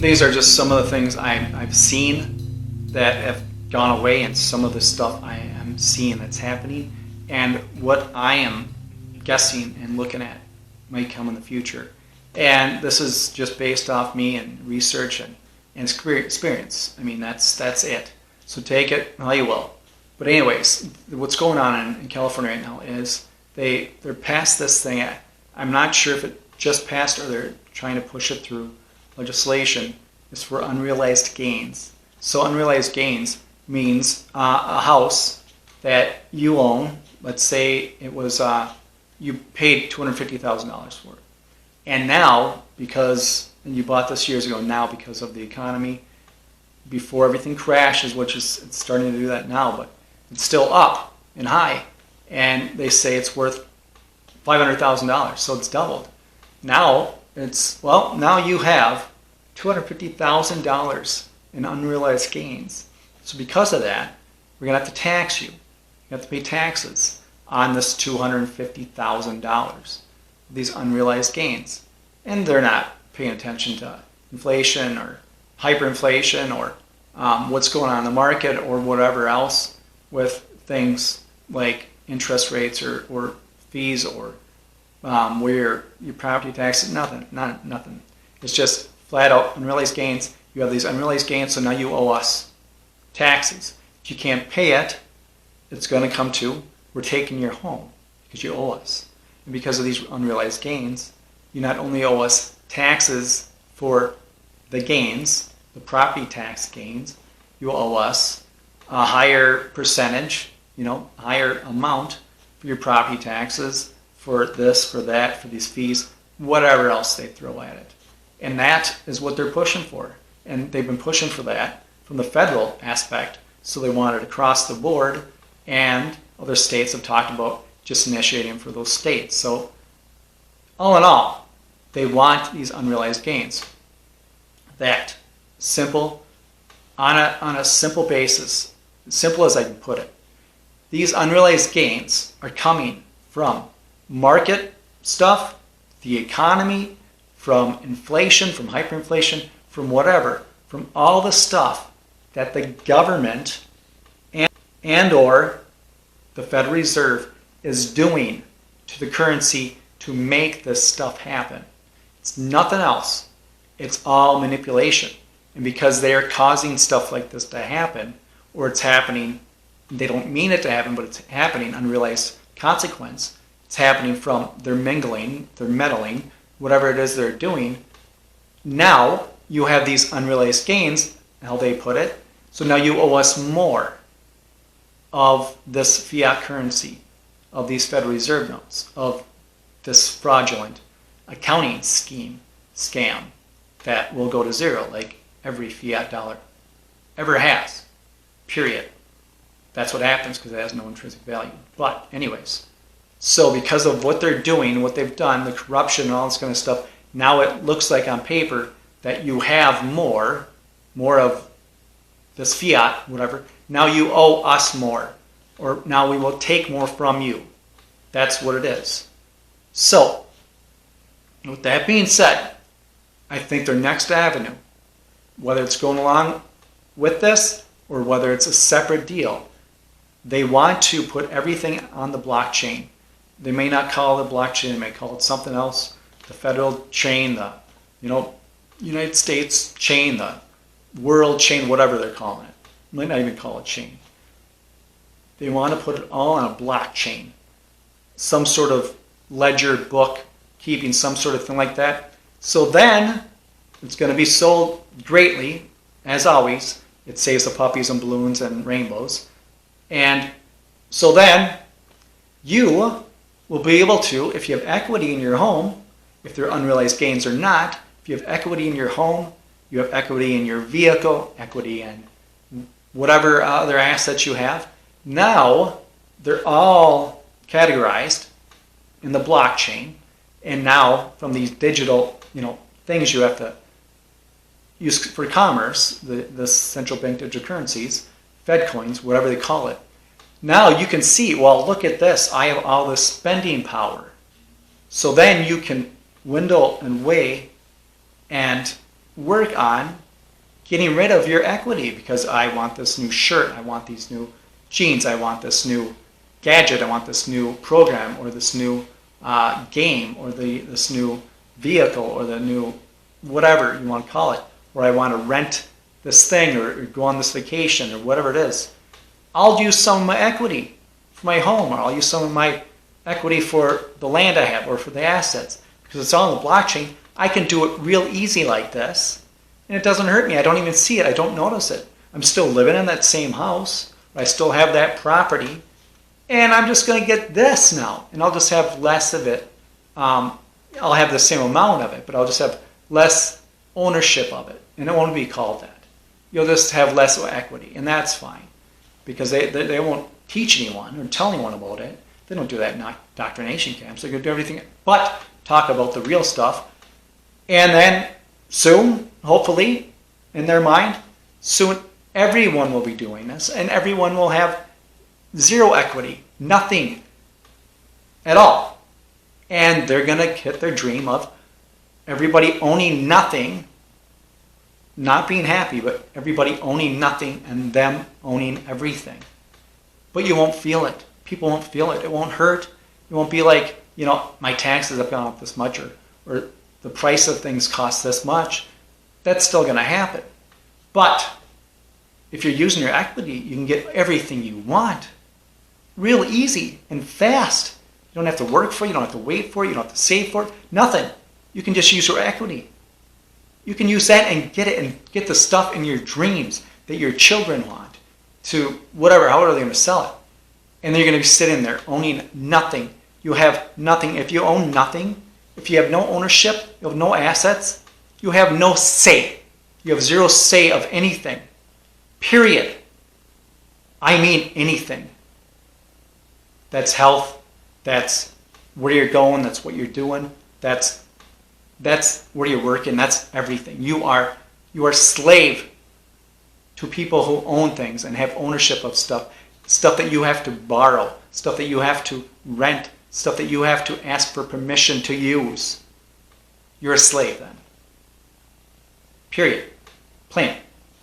these are just some of the things I've seen that have gone away, and some of the stuff I am seeing that's happening, and what I am guessing and looking at might come in the future. And this is just based off me and research and experience. I mean, that's it. So take it how you will. But anyways, what's going on in California right now is they're past this thing. I'm not sure if it just passed or they're trying to push it through legislation. It's for unrealized gains. So unrealized gains means a house that you own. Let's say it was you paid $250,000 for it, and now because you bought this years ago, now because of the economy, before everything crashes, which is it's starting to do that now, but it's still up and high, and they say it's worth $500,000, so it's doubled. Now now you have $250,000 in unrealized gains. So because of that, we're gonna have to tax you. You have to pay taxes on this $250,000, these unrealized gains, and they're not paying attention to inflation or hyperinflation or what's going on in the market or whatever else with things like interest rates or fees or where your property taxes, nothing. It's just flat out unrealized gains. You have these unrealized gains, so now you owe us taxes. If you can't pay it, it's going to come to, we're taking your home because you owe us. And because of these unrealized gains, you not only owe us taxes for the gains, the property tax gains, you owe us a higher percentage, higher amount for your property taxes, for this, for that, for these fees, whatever else they throw at it. And that is what they're pushing for. And they've been pushing for that from the federal aspect, so they want it across the board, and other states have talked about just initiating for those states. So all in all, they want these unrealized gains. That simple, on a simple basis, as simple as I can put it, these unrealized gains are coming from market stuff, the economy, from inflation, from hyperinflation, from whatever, from all the stuff that the government and or the Federal Reserve is doing to the currency to make this stuff happen. It's nothing else. It's all manipulation. And because they are causing stuff like this to happen, or it's happening, they don't mean it to happen, but it's happening, unrealized consequence. It's happening from their mingling, their meddling, whatever it is they're doing. Now you have these unrealized gains, how they put it. So now you owe us more of this fiat currency, of these Federal Reserve notes, of this fraudulent accounting scam that will go to zero, like every fiat dollar ever has, period. That's what happens because it has no intrinsic value. But anyways, so because of what they're doing, what they've done, the corruption and all this kind of stuff, now it looks like on paper that you have more of this fiat, whatever. Now you owe us more, or now we will take more from you. That's what it is. So, with that being said, I think their next avenue, whether it's going along with this or whether it's a separate deal, they want to put everything on the blockchain. They may not call it blockchain, they may call it something else. The federal chain, the United States chain, the world chain, whatever they're calling it. Might not even call it chain. They want to put it all on a blockchain. Some sort of ledger book, keeping some sort of thing like that. So then it's going to be sold greatly, as always. It saves the puppies and balloons and rainbows. And so then you will be able to, if you have equity in your home, if they're unrealized gains or not, if you have equity in your home, you have equity in your vehicle, equity in whatever other assets you have, now they're all categorized in the blockchain. And now from these digital, things you have to use for commerce, the central bank digital currencies, Fed coins, whatever they call it. Now you can see, well, look at this. I have all this spending power. So then you can window and weigh and work on getting rid of your equity because I want this new shirt, I want these new jeans, I want this new gadget, I want this new program or this new game or this new vehicle or the new whatever you want to call it, or I want to rent this thing or go on this vacation or whatever it is. I'll use some of my equity for my home, or I'll use some of my equity for the land I have or for the assets. Because it's all in the blockchain, I can do it real easy like this, and it doesn't hurt me. I don't even see it. I don't notice it. I'm still living in that same house. I still have that property, and I'm just going to get this now, and I'll just have less of it. I'll have the same amount of it, but I'll just have less ownership of it, and it won't be called that. You'll just have less equity, and that's fine, because they won't teach anyone or tell anyone about it. They don't do that in indoctrination camps. They're going to do everything but talk about the real stuff. And then soon, hopefully, in their mind, soon everyone will be doing this, and everyone will have zero equity, nothing at all. And they're going to hit their dream of everybody owning nothing, not being happy, but everybody owning nothing and them owning everything. But you won't feel it. People won't feel it. It won't hurt. It won't be like, my taxes have gone up this much, or the price of things cost this much. That's still going to happen. But if you're using your equity, you can get everything you want real easy and fast. You don't have to work for it. You don't have to wait for it. You don't have to save for it. Nothing. You can just use your equity. You can use that and get the stuff in your dreams that your children want to whatever, however they're going to sell it. And then you're going to be sitting there owning nothing. You have nothing. If you own nothing, if you have no ownership, you have no assets, you have no say. You have zero say of anything. Period. I mean anything. That's health. That's where you're going. That's what you're doing. That's where you're working. That's everything. You are slave to people who own things and have ownership of stuff that you have to borrow, stuff that you have to rent, stuff that you have to ask for permission to use. You're a slave then. Period. Plain.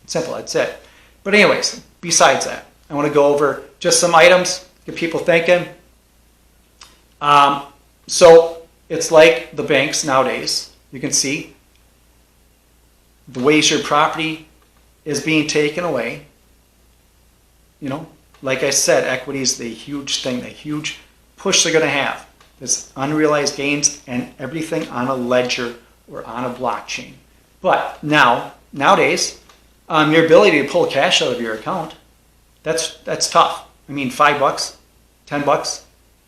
Simple. That's it. But anyways, besides that, I want to go over just some items, get people thinking. So it's like the banks nowadays. You can see the ways your property is being taken away. Like I said, equity is the huge thing, the huge push they're going to have. This unrealized gains and everything on a ledger or on a blockchain. But nowadays, your ability to pull cash out of your account, that's tough. I mean, $5, $10,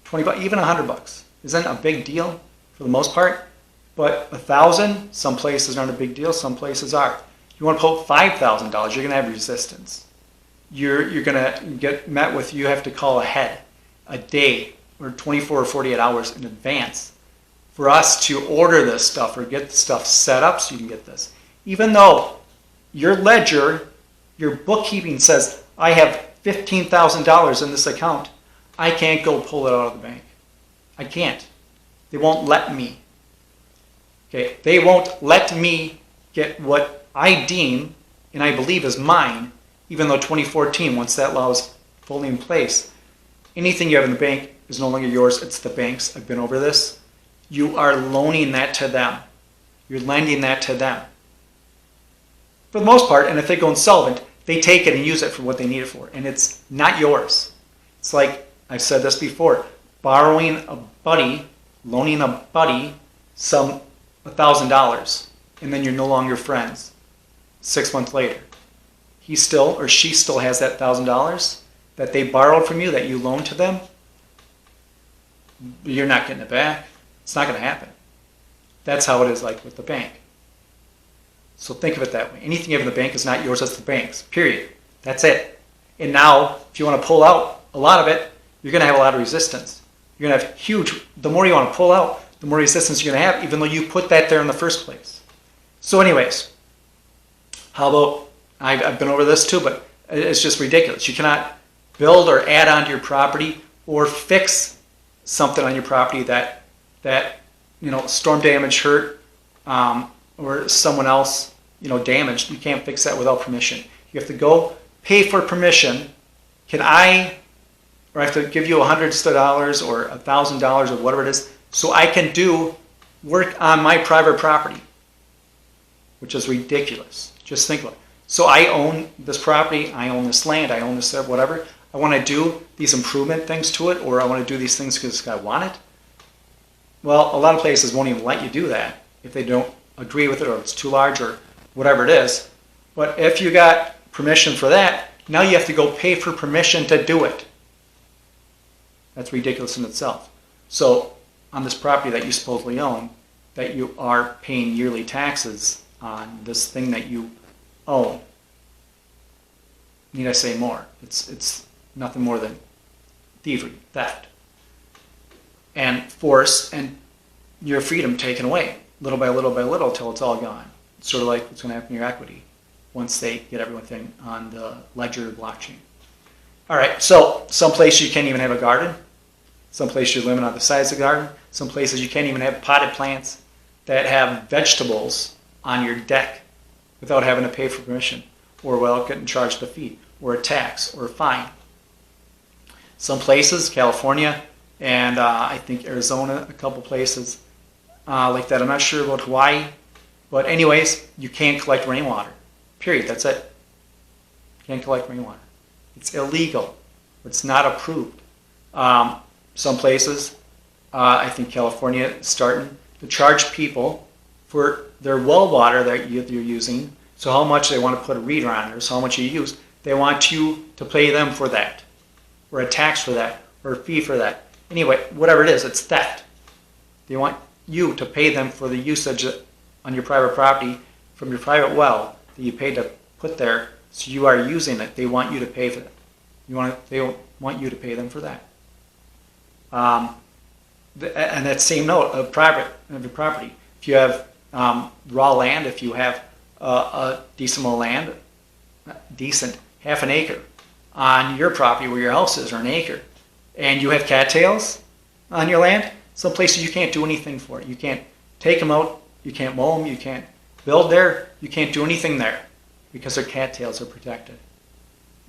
$20, even $100 isn't a big deal for the most part. But $1,000, some places aren't a big deal, some places are. You want to pull $5,000, you're going to have resistance. You're going to get met with, you have to call ahead a day or 24 or 48 hours in advance for us to order this stuff or get the stuff set up so you can get this. Even though your ledger, your bookkeeping says, I have $15,000 in this account, I can't go pull it out of the bank. I can't. They won't let me. Okay, they won't let me get what I deem and I believe is mine, even though 2014, once that law is fully in place, anything you have in the bank is no longer yours, it's the bank's. I've been over this. You are loaning that to them. You're lending that to them. For the most part, and if they go insolvent, they take it and use it for what they need it for, and it's not yours. It's like, I've said this before, loaning a buddy some $1,000, and then you're no longer friends 6 months later. He still or she still has that $1,000 that they borrowed from you, that you loaned to them. You're not getting it back. It's not going to happen. That's how it is like with the bank. So think of it that way. Anything you have in the bank is not yours, that's the bank's. Period. That's it. And now, if you want to pull out a lot of it, you're going to have a lot of resistance. You're going to have the more you want to pull out, the more resistance you're going to have, even though you put that there in the first place. So anyways, how about, I've been over this too, but it's just ridiculous. You cannot build or add onto your property or fix something on your property that storm damage hurt, or someone else, damaged, you can't fix that without permission. You have to go pay for permission. I have to give you $100 or $1,000 or whatever it is, so I can do work on my private property, which is ridiculous. Just think about it. So I own this property, I own this land, I own this whatever. I want to do these improvement things to it, or I want to do these things because I want it. Well, a lot of places won't even let you do that if they don't agree with it, or it's too large, or whatever it is. But if you got permission for that, now you have to go pay for permission to do it. That's ridiculous in itself. So on this property that you supposedly own, that you are paying yearly taxes on this thing that you own. Need I say more? It's nothing more than thievery, theft, and force, and your freedom taken away, little by little by little, till it's all gone. It's sort of like what's going to happen to your equity once they get everything on the ledger blockchain. All right, so some places you can't even have a garden. Some places you're limited on the size of the garden. Some places you can't even have potted plants that have vegetables on your deck without having to pay for permission, or without getting charged a fee, or a tax, or a fine. Some places, California, and I think Arizona, a couple places like that. I'm not sure about Hawaii, but anyways, you can't collect rainwater. Period. That's it. You can't collect rainwater. It's illegal. It's not approved. Some places, I think California is starting to charge people for their well water that you're using. So how much they want to put a reader on it, or so how much you use. They want you to pay them for that, or a tax for that, or a fee for that. Anyway, whatever it is, it's theft. They want you to pay them for the usage on your private property from your private well that you paid to put there, so you are using it. They want you to pay for that. They want you to pay them for that. And that same note of the property. If you have raw land, if you have a decent amount of land, half an acre on your property where your house is, or an acre, and you have cattails on your land, some places you can't do anything for it. You can't take them out, you can't mow them, you can't build there, you can't do anything there because their cattails are protected.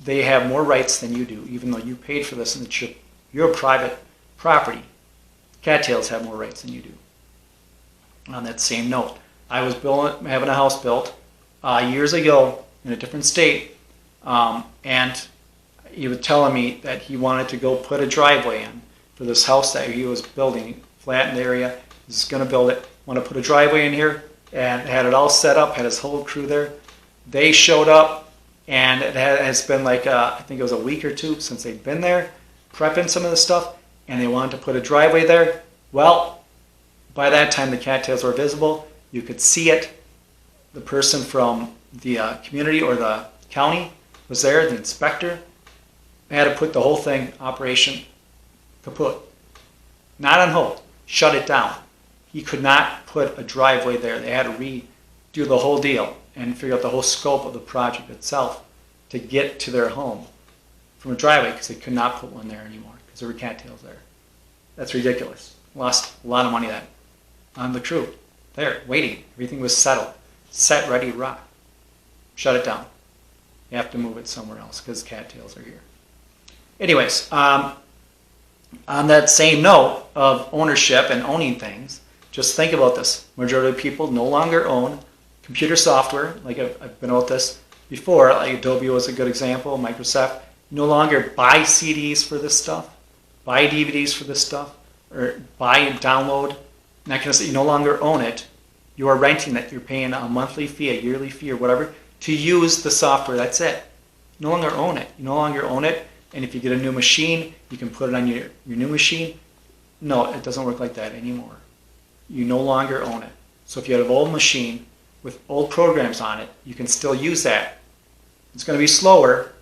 They have more rights than you do, even though you paid for this and it's your private property. Cattails have more rights than you do. On that same note, I was having a house built years ago in a different state, and he was telling me that he wanted to go put a driveway in for this house that he was building, flattened area. He's going to build it. Want to put a driveway in here, and had it all set up. Had his whole crew there. They showed up, and it has been like I think it was a week or two since they'd been there, prepping some of the stuff, and they wanted to put a driveway there. Well, by that time the cattails were visible. You could see it. The person from the community or the county was there, the inspector. They had to put the whole thing, operation kaput. Not on hold. Shut it down. He could not put a driveway there. They had to redo the whole deal and figure out the whole scope of the project itself to get to their home from a driveway, because they could not put one there anymore because there were cattails there. That's ridiculous. Lost a lot of money then on the crew. There, waiting. Everything was settled. Set, ready, rock. Shut it down. You have to move it somewhere else because cattails are here. Anyways, on that same note of ownership and owning things, just think about this. Majority of people no longer own computer software. Like I've been about this before. Like Adobe was a good example. Microsoft no longer buy CDs for this stuff, buy DVDs for this stuff, or buy and download. And that kind of stuff. You no longer own it. You are renting it. You're paying a monthly fee, a yearly fee, or whatever to use the software. That's it. You no longer own it. You no longer own it. And if you get a new machine, you can put it on your new machine. No, it doesn't work like that anymore. You no longer own it. So if you have an old machine with old programs on it, you can still use that. It's going to be slower,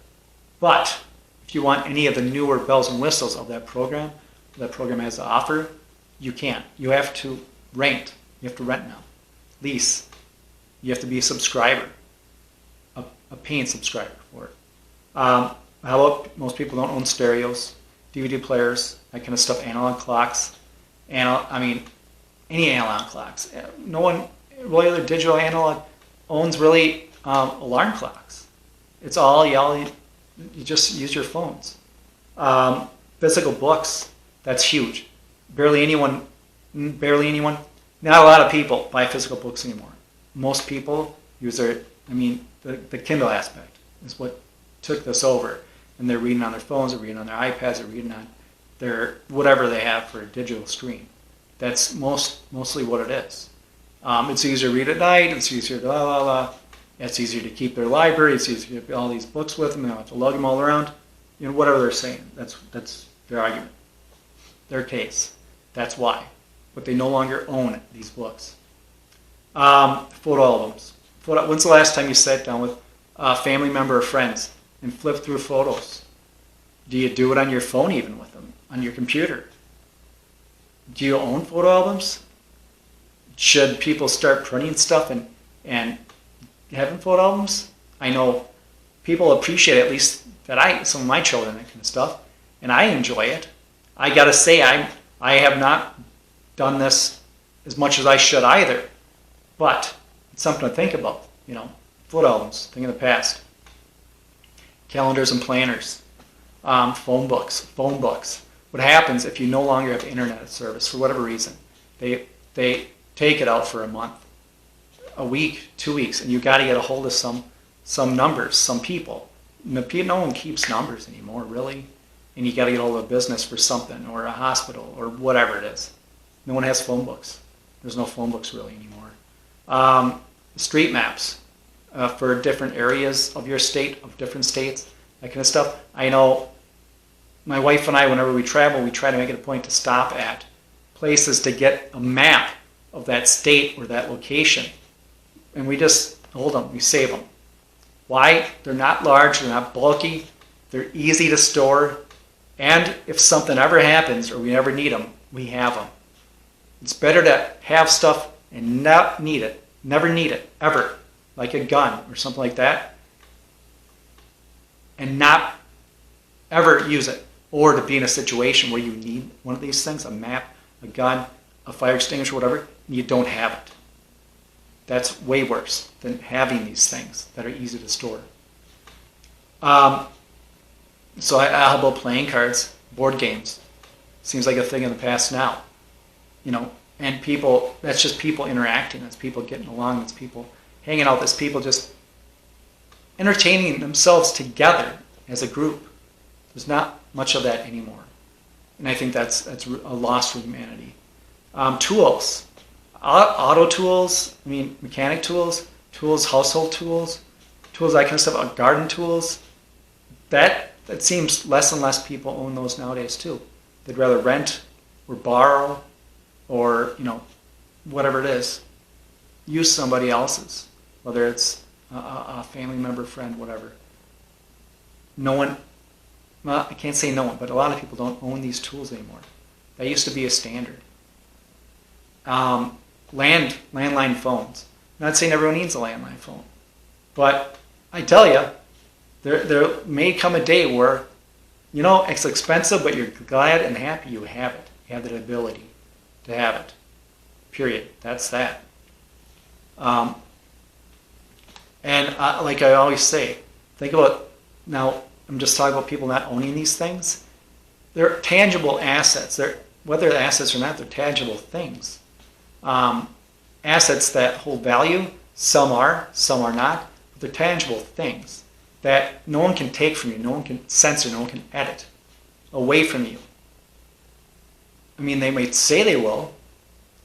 but if you want any of the newer bells and whistles of that program has to offer, you can't. You have to rent. You have to rent now. Lease. You have to be a subscriber, a paying subscriber for it. How about most people don't own stereos, DVD players, that kind of stuff, analog clocks, any analog clocks. No one, really, other digital analog owns really alarm clocks. It's all you just use your phones. Physical books, that's huge. Barely anyone, not a lot of people buy physical books anymore. Most people use the Kindle aspect is what took this over. And they're reading on their phones, they're reading on their iPads, they're reading on their whatever they have for a digital screen. That's mostly what it is. It's easier to read at night, it's easier to it's easier to keep their library, it's easier to get all these books with them, they don't have to lug them all around. Whatever they're saying, that's their argument, their case. That's why. But they no longer own these books. Photo albums. When's the last time you sat down with a family member or friends and flipped through photos? Do you do it on your phone even with them? On your computer? Do you own photo albums? Should people start printing stuff and having photo albums? I know people appreciate it, at least some of my children, that kind of stuff, and I enjoy it. I gotta say, I have not done this as much as I should either, but it's something to think about. Photo albums, thing in the past. Calendars and planners, phone books. What happens if you no longer have internet service for whatever reason? They take it out for a month, a week, 2 weeks, and you got to get a hold of some numbers, some people. No one keeps numbers anymore, really, and you got to get a hold of a business for something, or a hospital, or whatever it is. No one has phone books. There's no phone books really anymore. Street maps for different areas of your state, of different states, that kind of stuff. I know my wife and I, whenever we travel, we try to make it a point to stop at places to get a map of that state or that location. And we just hold them, we save them. Why? They're not large, they're not bulky, they're easy to store, and if something ever happens or we ever need them, we have them. It's better to have stuff and not need it, never need it, ever, like a gun or something like that, and not ever use it, or to be in a situation where you need one of these things, a map, a gun, a fire extinguisher, whatever, and you don't have it. That's way worse than having these things that are easy to store. How about playing cards, board games? Seems like a thing in the past now. And people, that's just people interacting, that's people getting along, that's people hanging out, that's people just entertaining themselves together as a group. There's not much of that anymore. And I think that's a loss for humanity. Tools. Auto tools, mechanic tools, household tools, that kind of stuff, garden tools. That seems less and less people own those nowadays too. They'd rather rent or borrow or, whatever it is, use somebody else's, whether it's a family member, friend, whatever. No one, well, I can't say no one, but a lot of people don't own these tools anymore. That used to be a standard. Landline phones. I'm not saying everyone needs a landline phone, but I tell you, there may come a day where, it's expensive, but you're glad and happy you have it. You have the ability to have it. Period. That's that. Like I always say, think about, now I'm just talking about people not owning these things. They're tangible assets. Whether they're assets or not, they're tangible things. Assets that hold value, some are not, but they're tangible things that no one can take from you, no one can censor, no one can edit away from you. They might say they will,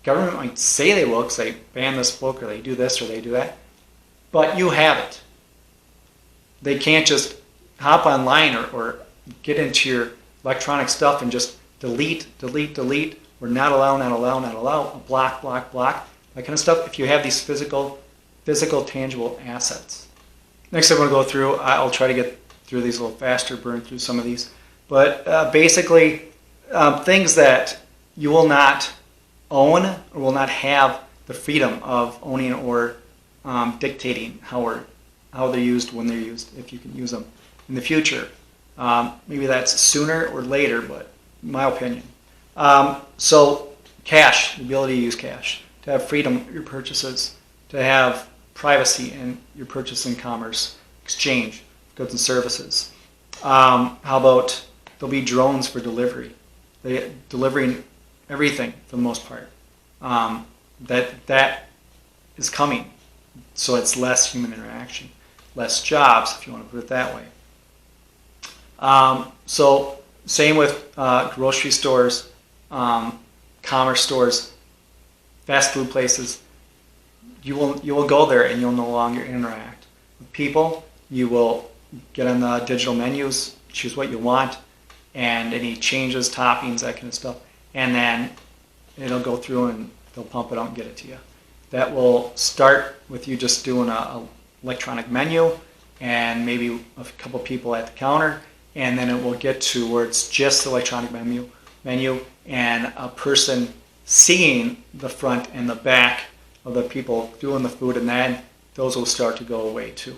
government might say they will because they ban this book or they do this or they do that, but you have it. They can't just hop online or get into your electronic stuff and just delete, or not allow, a block, that kind of stuff, if you have these physical, tangible assets. Next I'm going to go through, I'll try to get through these a little faster, burn through some of these, but basically things that you will not own or will not have the freedom of owning or dictating how they're used, when they're used, if you can use them in the future. Maybe that's sooner or later, but in my opinion. So cash, the ability to use cash, to have freedom of your purchases, to have privacy in your purchasing commerce exchange, goods and services. How about there'll be drones for delivery, delivering everything for the most part. That is coming, so it's less human interaction, less jobs, if you want to put it that way. So same with grocery stores, commerce stores, fast food places. You will go there and you'll no longer interact with people. You will get on the digital menus, choose what you want, and any changes, toppings, that kind of stuff, and then it'll go through and they'll pump it out and get it to you. That will start with you just doing a electronic menu and maybe a couple people at the counter, and then it will get to where it's just the electronic menu and a person seeing the front and the back of the people doing the food, and then those will start to go away too.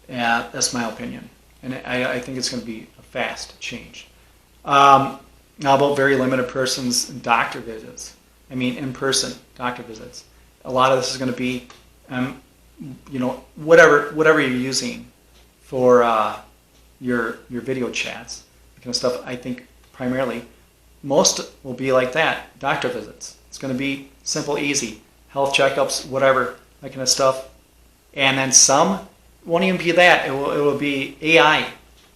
Yeah, that's my opinion, and I think it's going to be a fast change. How about very limited persons doctor visits? I mean, in-person doctor visits. A lot of this is going to be, whatever you're using for your video chats, that kind of stuff. I think primarily most will be like that, doctor visits. It's going to be simple, easy, health checkups, whatever, that kind of stuff. And then some won't even be that. It will be AI.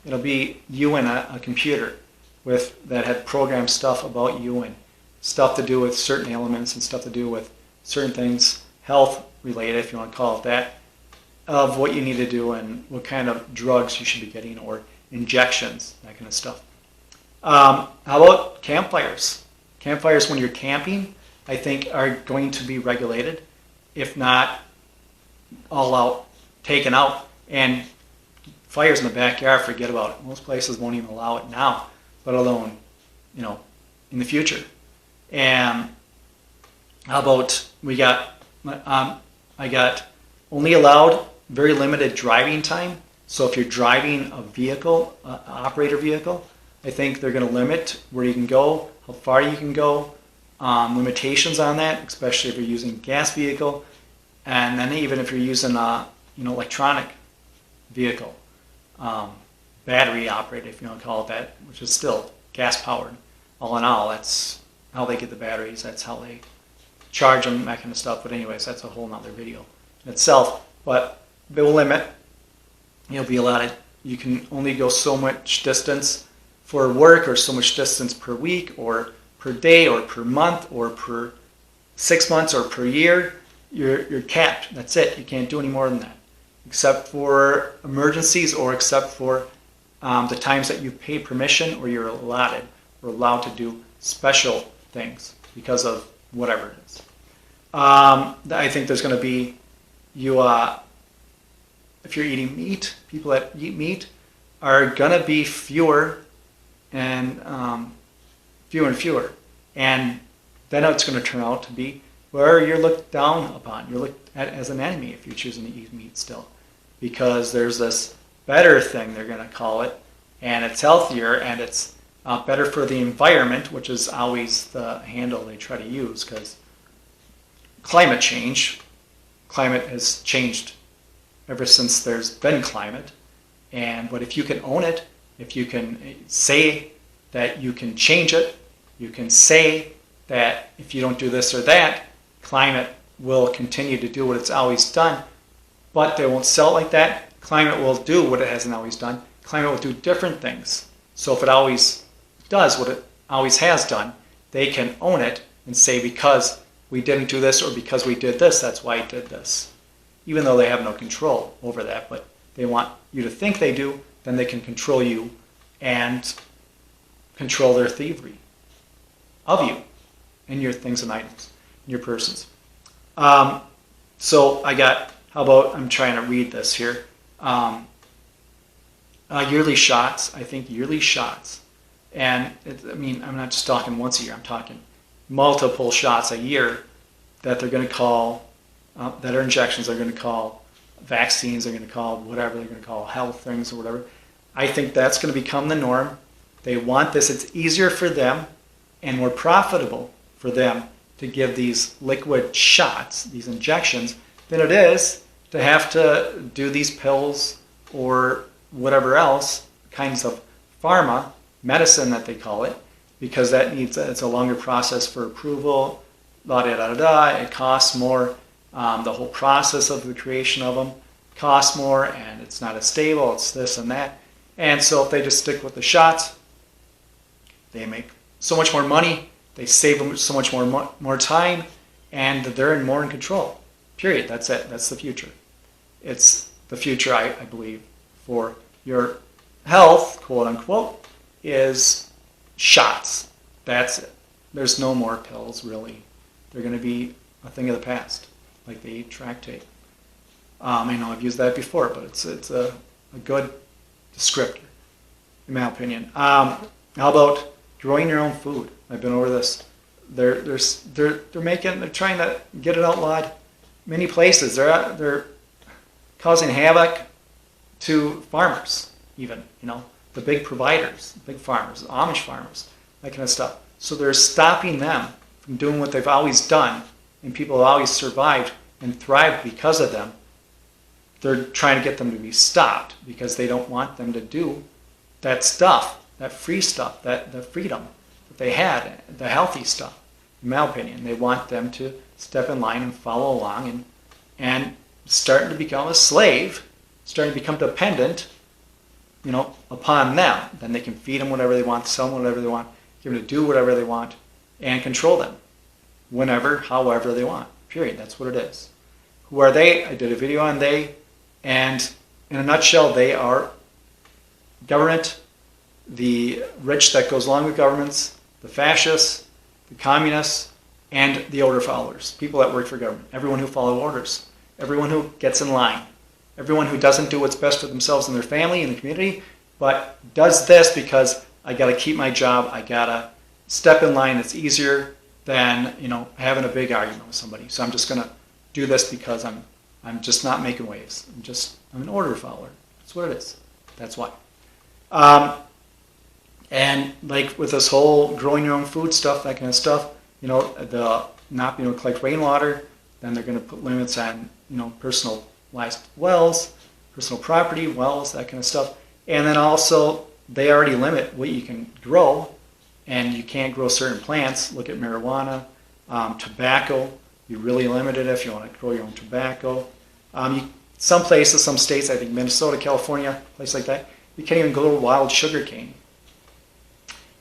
It'll be you and a computer that had programmed stuff about you and stuff to do with certain elements and stuff to do with certain things, health related, if you want to call it that, of what you need to do and what kind of drugs you should be getting or injections, that kind of stuff. How about campfires? Campfires when you're camping, I think, are going to be regulated, if not all out, taken out. And fires in the backyard, forget about it. Most places won't even allow it now, let alone, in the future. And how about I got only allowed very limited driving time. So if you're driving a vehicle, operator vehicle, I think they're going to limit where you can go, how far you can go, limitations on that, especially if you're using a gas vehicle, and then even if you're using a electronic vehicle, battery operated, if you want to call it that, which is still gas powered. All in all, that's how they get the batteries. That's how they charge them, that kind of stuff. But anyways, that's a whole nother video in itself. But they will limit. You'll be allotted. You can only go so much distance for work, or so much distance per week, or per day, or per month, or per 6 months, or per year. You're capped. That's it. You can't do any more than that, except for emergencies, or except for the times that you pay permission or you're allotted or allowed to do special things because of whatever it is. I think there's going to be if you're eating meat, people that eat meat are going to be fewer and fewer. And then it's going to turn out to be where you're looked down upon. You're looked at as an enemy if you're choosing to eat meat still. Because there's this better thing, they're going to call it, and it's healthier, and it's better for the environment, which is always the handle they try to use, because climate has changed ever since there's been climate. But if you can own it, if you can say that you can change it, you can say that if you don't do this or that, climate will continue to do what it's always done, but they won't sell it like that. Climate will do what it hasn't always done. Climate will do different things. So if it always does what it always has done, they can own it and say, because we didn't do this or because we did this, that's why it did this. Even though they have no control over that, but they want you to think they do, then they can control you and control their thievery of you and your things and items, your persons. So I'm trying to read this here. Yearly shots, I think yearly shots. And I'm not just talking once a year, I'm talking multiple shots a year that they're going to call, that are injections, they're going to call vaccines, they're going to call whatever, they're going to call health things or whatever. I think that's going to become the norm. They want this. It's easier for them and more profitable for them to give these liquid shots, these injections, than it is to have to do these pills or whatever else kinds of pharma medicine that they call it, because it's a longer process for approval. Da da da da. It costs more. The whole process of the creation of them costs more, and it's not as stable. It's this and that. And so if they just stick with the shots, they make so much more money. They save them so much more time, and they're more in control. Period. That's it. That's the future. It's the future, I believe, for your health, quote unquote, is shots. That's it. There's no more pills, really. They're going to be a thing of the past, like the 8-track tape. I know I've used that before, but it's a good descriptor, in my opinion. How about growing your own food? I've been over this. They're trying to get it outlawed. Many places they're causing havoc to farmers, even the big providers, big farmers, Amish farmers, that kind of stuff. So they're stopping them from doing what they've always done, and people have always survived and thrived because of them. They're trying to get them to be stopped because they don't want them to do that stuff, that free stuff, the freedom that they had, the healthy stuff. In my opinion, they want them to step in line and follow along and starting to become a slave, starting to become dependent, upon them. Then they can feed them whatever they want, sell them whatever they want, give them to do whatever they want, and control them whenever, however they want. Period. That's what it is. Who are they? I did a video on they, and in a nutshell, they are government, the rich that goes along with governments, the fascists, the communists, and the order followers, people that work for government, everyone who follows orders, everyone who gets in line, everyone who doesn't do what's best for themselves and their family and the community, but does this because I got to keep my job, I got to step in line. It's easier than having a big argument with somebody. So I'm just going to do this because I'm just not making waves. I'm an order follower. That's what it is. That's why. And like with this whole growing your own food stuff, that kind of stuff, the not being able to collect rainwater, then they're going to put limits on personalized wells, personal property wells, that kind of stuff. And then also they already limit what you can grow, and you can't grow certain plants. Look at marijuana, tobacco. You're really limited if you want to grow your own tobacco. Some places, some states, I think Minnesota, California, places like that, you can't even grow wild sugar cane.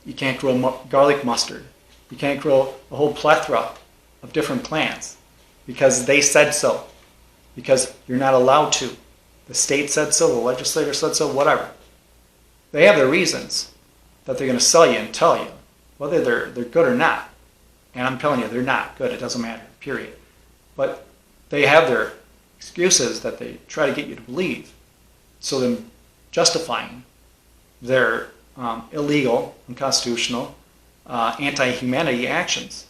You can't grow garlic mustard. You can't grow a whole plethora of different plants because they said so. Because you're not allowed to. The state said so, the legislator said so, whatever. They have their reasons that they're going to sell you and tell you, whether they're good or not. And I'm telling you, they're not good. It doesn't matter, period. But they have their excuses that they try to get you to believe. So then justifying their illegal, unconstitutional, anti-humanity actions.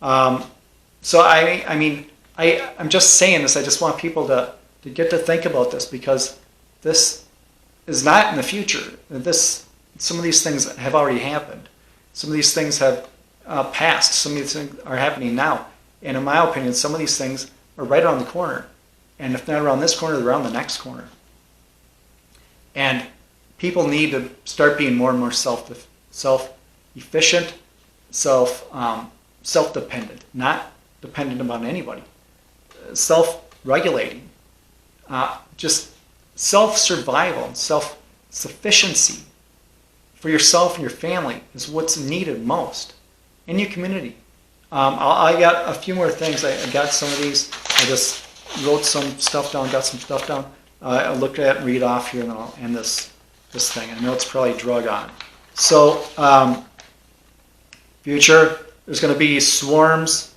So I'm just saying this. I just want people to get to think about this, because this is not in the future. Some of these things have already happened. Some of these things have passed. Some of these things are happening now. And in my opinion, some of these things are right around the corner. And if not around this corner, they're around the next corner. And people need to start being more and more self-efficient, self-dependent, not dependent upon anybody. Self-regulating, just self-survival and self-sufficiency for yourself and your family is what's needed most in your community. I got a few more things. I got some of these. I just wrote some stuff down, got some stuff down. I'll look at it and read off here, and then I'll end this thing. I know it's probably drug on. So, future, there's going to be swarms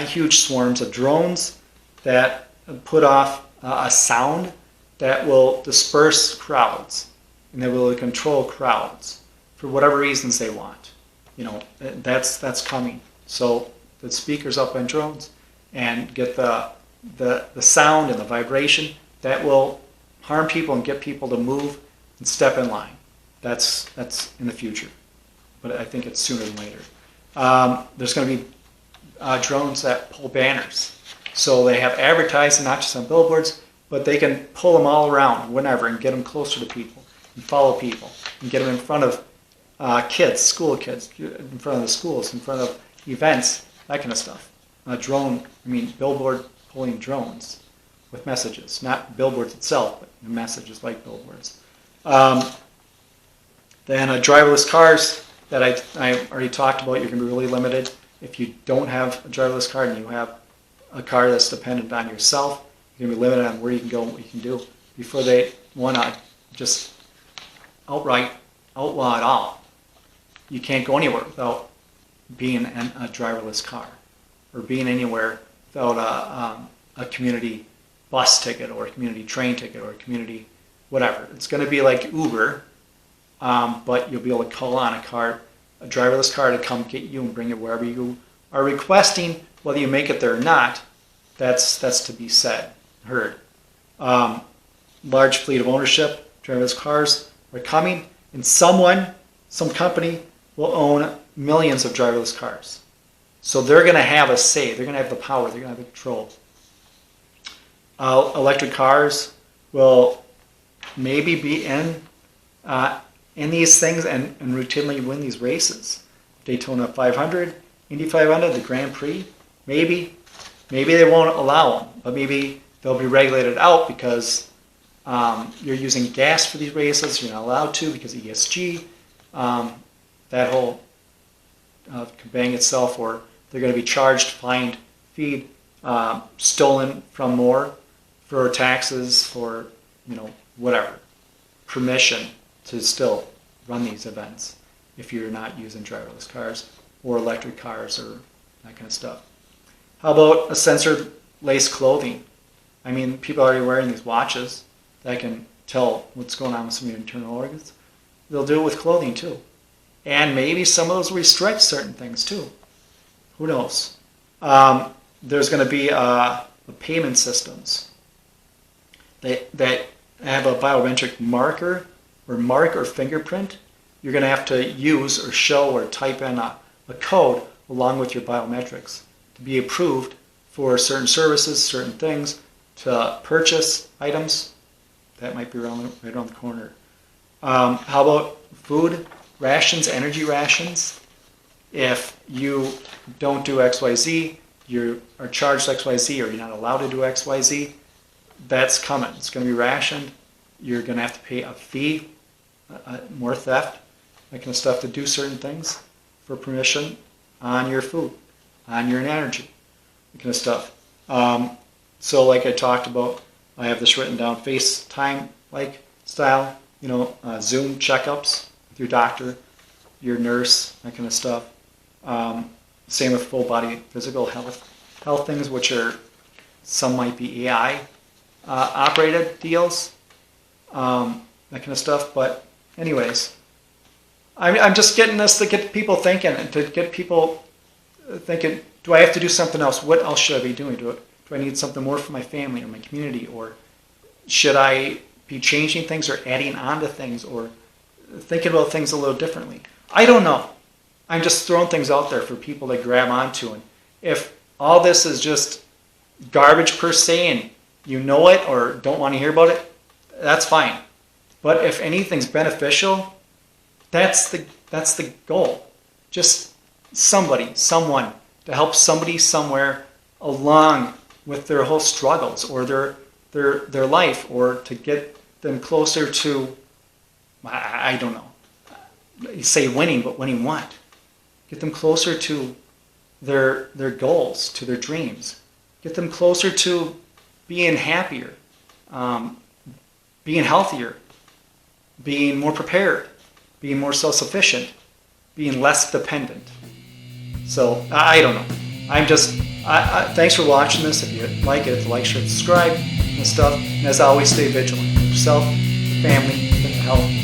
huge swarms of drones that put off a sound that will disperse crowds, and they will control crowds for whatever reasons they want. That's coming. So the speakers up on drones and get the sound and the vibration that will harm people and get people to move and step in line. That's in the future, but I think it's sooner than later. There's going to be drones that pull banners. So they have advertising, not just on billboards, but they can pull them all around, whenever, and get them closer to people, and follow people, and get them in front of kids, school kids, in front of the schools, in front of events, that kind of stuff. Billboard pulling drones with messages, not billboards itself, but messages like billboards. Then driverless cars that I already talked about, you're going to be really limited. If you don't have a driverless car and you have a car that's dependent on yourself, you're going to be limited on where you can go and what you can do before they want to just outright outlaw it all. You can't go anywhere without being in a driverless car, or being anywhere without a community bus ticket or a community train ticket or a community whatever. It's going to be like Uber, but you'll be able to call on a driverless car to come get you and bring you wherever you are requesting. Whether you make it there or not, that's to be heard. Large fleet of ownership, driverless cars are coming, and some company will own millions of driverless cars. So they're going to have a say. They're going to have the power. They're going to have the control. Electric cars will maybe be in these things and routinely win these races. Daytona 500, Indy 500, the Grand Prix. Maybe they won't allow them, but maybe they'll be regulated out because you're using gas for these races. You're not allowed to because ESG. That whole bang itself, or they're going to be charged, fined, feed, stolen from more for taxes, for whatever, permission to still run these events if you're not using driverless cars or electric cars or that kind of stuff. How about a sensor-laced clothing? People are already wearing these watches that can tell what's going on with some of your internal organs. They'll do it with clothing too. And maybe some of those restrict certain things too. Who knows? There's going to be payment systems that have a biometric marker or mark or fingerprint. You're going to have to use or show or type in a code along with your biometrics to be approved for certain services, certain things, to purchase items. That might be right around the corner. How about food? Rations, energy rations. If you don't do XYZ, you are charged XYZ, or you're not allowed to do XYZ, that's coming. It's going to be rationed. You're going to have to pay a fee, more theft, that kind of stuff, to do certain things for permission on your food, on your energy, that kind of stuff. So like I talked about, I have this written down, FaceTime-like style, Zoom checkups with your doctor, your nurse, that kind of stuff. Same with full body physical health things, which are, some might be AI operated deals, that kind of stuff. But anyways, I'm just getting this to get people thinking, and to get people thinking, do I have to do something else? What else should I be doing? Do I need something more for my family or my community? Or should I be changing things or adding on to things or thinking about things a little differently? I don't know. I'm just throwing things out there for people to grab onto. And if all this is just garbage per se, and you know it or don't want to hear about it, that's fine. But if anything's beneficial, that's the goal. Just someone to help somebody somewhere along with their whole struggles or their life, or to get them closer to, I don't know, you say winning, but winning what? Get them closer to their goals, to their dreams. Get them closer to being happier, being healthier, being more prepared, being more self-sufficient, being less dependent. So I don't know. Thanks for watching this. If you like it, like, share, subscribe, and stuff. And as always, stay vigilant. Yourself, your family, and your health.